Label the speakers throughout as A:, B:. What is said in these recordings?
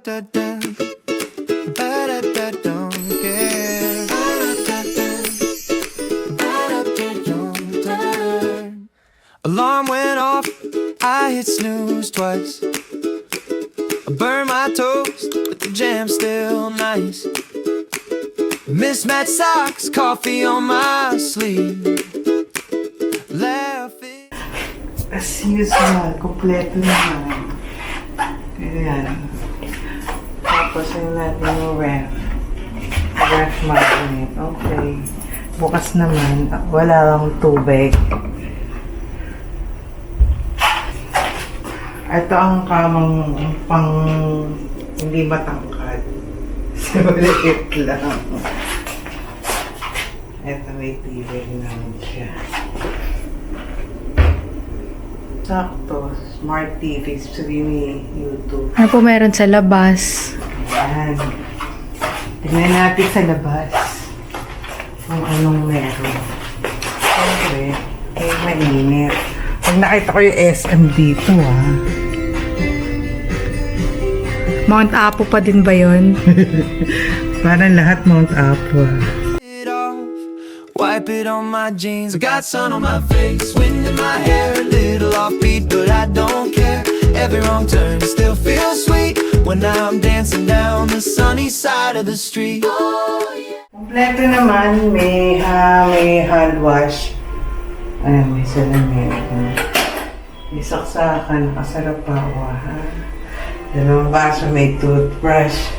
A: Ba-da-da-da. Ba-da-da, don't care. Ba-da-da-da. Ba-da-da, don't turn. Alarm went off, I hit snooze twice. I burned my toast, but the jam's still nice. Mismatched socks, coffee on my sleeve. Laughing.
B: As usual, kompleto naman. Ayan. Tapos yung natin yung ref. Ref magnet. Okay. Bukas naman, wala lang tubig. Ito ang kamang pang hindi matangkad. So, liit lang. Ito may TV naman siya. Sakto, smart TV, sabihin ni YouTube.
C: Ano po meron sa labas?
B: Ayan. Tingnan natin sa labas kung anong meron. Siyempre, mainit. Pag nakita ko yung SM dito,
C: Mount Apo pa din ba yun?
B: Parang lahat Mount Apo,
A: It off, wipe it on my jeans. I got sun on my face, wind in my hair, a little offbeat, but I don't care. Every wrong turn still feels sweet when I'm dancing down the sunny side of the street.
B: Kompleto naman, may hand wash. Ayan, may salamin. May saksakan, nakasarapawa, ha? Dalawang baso, may toothbrush.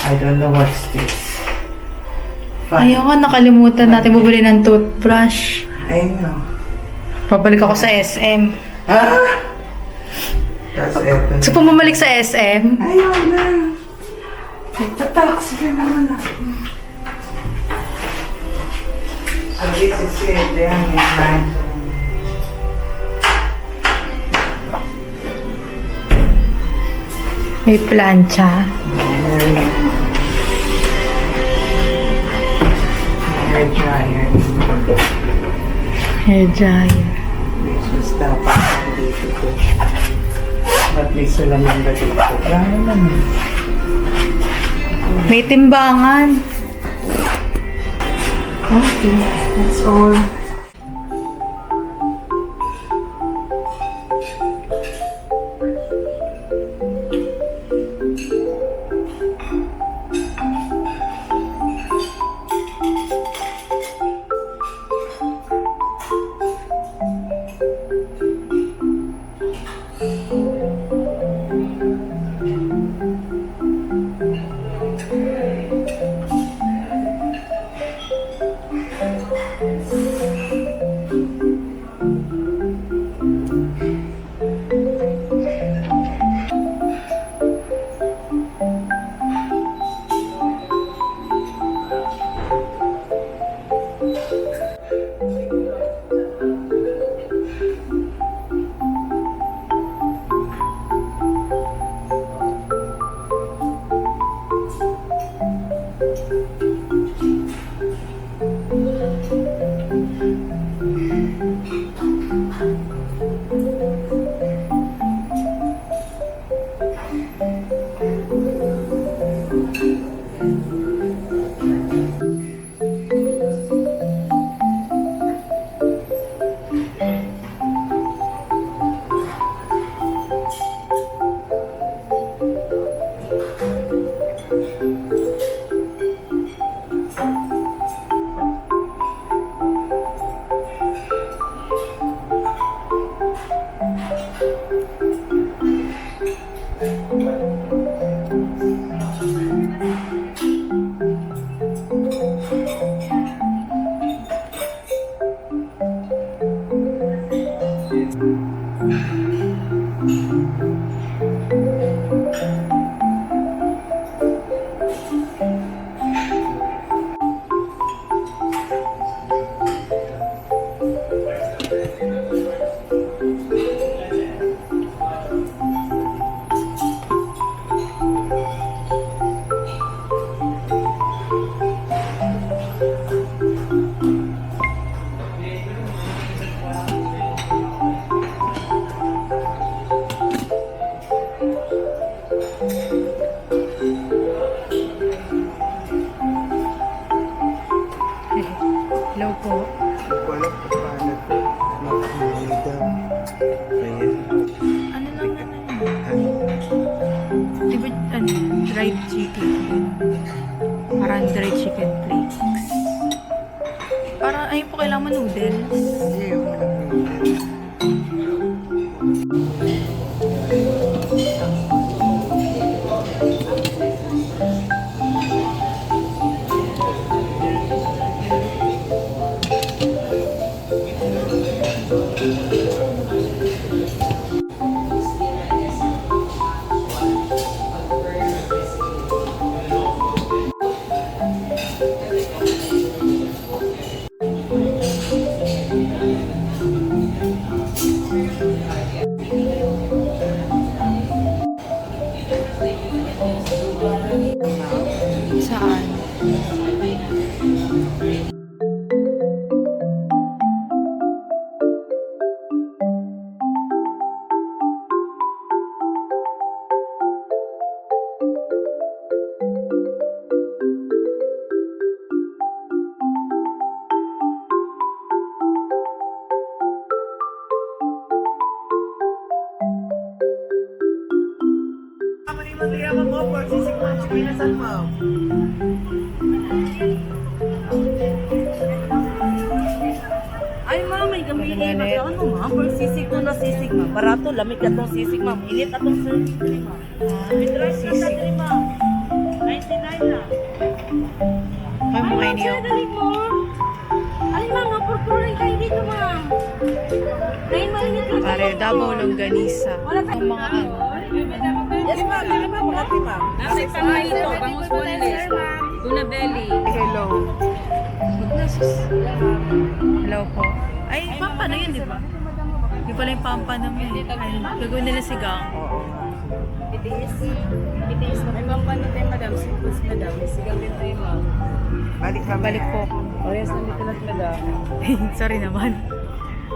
B: I don't know what's this. Fine.
C: Ayaw ka, nakalimutan natin bumili ng toothbrush.
B: I know.
C: Pabalik ako sa SM.
B: Ah! Tapos eto na.
C: Gusto po bumalik sa SM?
B: Ayaw na. Nagtatalak sila naman ako. So this is it. Ayan, may hand.
C: May plancha.
B: Hair dryer.
C: Hair dryer.
B: This was dapat dito to. At least wala man ba dito. Wala naman.
C: May timbangan.
B: Okay, that's all.
C: Hello po.
B: Wala pa paano ito. Mag-uwi daw. Ayan.
C: Ano lang naman yun? Di ba, dried chicken? Parang dried chicken flakes. Parang, ayun po, kailangan mo noodles.
B: Ayaw mo lang noodles.
C: Saan?
D: Ay ma'am, may gamitin na ano ma'am, for sisig to na sisig ma'am. Barato, lamig atong sisig ma'am. Init atong sisig ma'am. Midrice na sa diri ma'am. 99 lang.
C: Ay, mga niyo.
D: Galing mo. Alin ma'am, nga purpurin kayo dito ma'am. Dahil mainit lang.
C: Pare, Davao longganisa.
D: Wala
C: Ang mga ano.
D: Yes ma'am, dili ma'am, makati ma'am.
E: Nasa isang ito, bangus boneless, tuna belly.
B: Hello.
C: Hello po. Ay, pampano yun, di ba? Di pala yung pampano mo yun. Ay, gagawin nila sigang.
B: Oo nga.
E: Bitiis na. May pampano tayo, madam. Sipos, madam. May sigang din tayo, ma'am.
B: Balik kami.
C: Balik po.
E: Oriyas na dito lang, madam.
C: Sorry naman.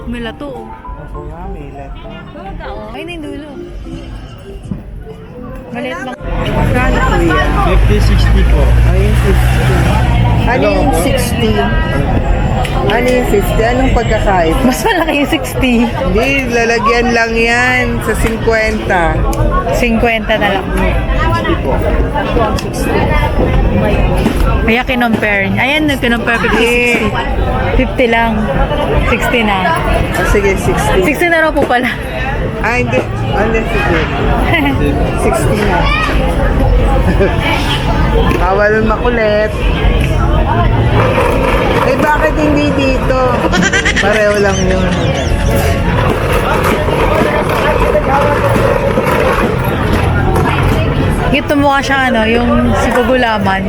C: May lato, oh.
B: Oo nga, may lato.
C: Ay, na yung dulo. Maliit lang.
B: Magkano kuya?
F: 50-60 po.
B: Ayun, 50. Ano yung 60? Ano yung 50? Anong pagkakaiba?
C: Mas malaki yung 60.
B: Hindi, lalagyan lang yan sa 50.
C: 50 na lang. Kaya kinompare. Ayan, kinompare 50-60. 50 lang. 60 na.
B: Ah, sige, 60.
C: 60 na raw po pala.
B: Ah, hindi. Ano, sige. 60 na. Bawal makulit. Eh, bakit hindi dito? Pareho lang yun.
C: Ito mukha siya, ano, yung sigugulaman.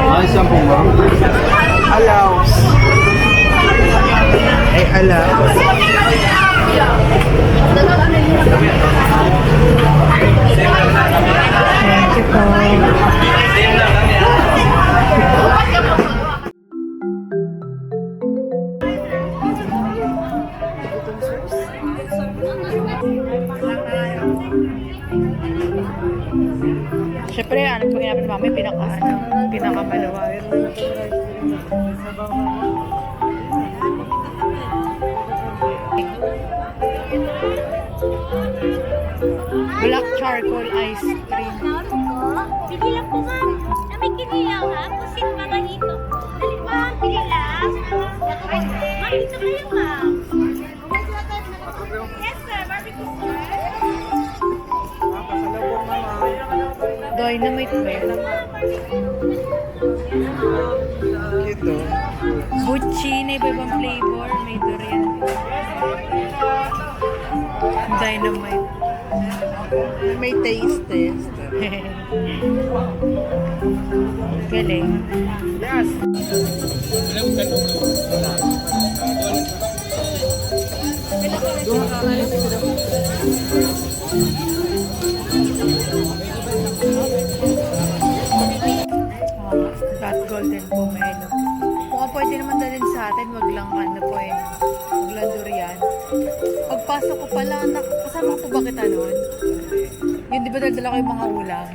F: Ay, isang po, ma'am.
B: Allows. Eh, allows.
C: Thank you po. Siyempre, ano po ginagawa ni Mami? Pinakamalawa. Black charcoal ice cream.
G: Sige lang po, ma'am. Na may kinilaw, ha? Pusit pa ba dito? Dali, ma'am. Pili lang. Ay, ma'am, dito kayo, ma'am. Yes, sir. Barbecue, sir.
C: Dynamite ba yun?
B: Ito.
C: Gucci na iba-ibang flavor. May durian. Dynamite.
B: May taste test.
C: Galing.
B: Yes.
C: Got golden pomelo. Baka pwede naman dalhin sa atin, wag lang ano po eh. Wag lang durian. Pagpasok ko pala, kasama ko ba kita noon? Yun, di ba dala ko yung mga ulam?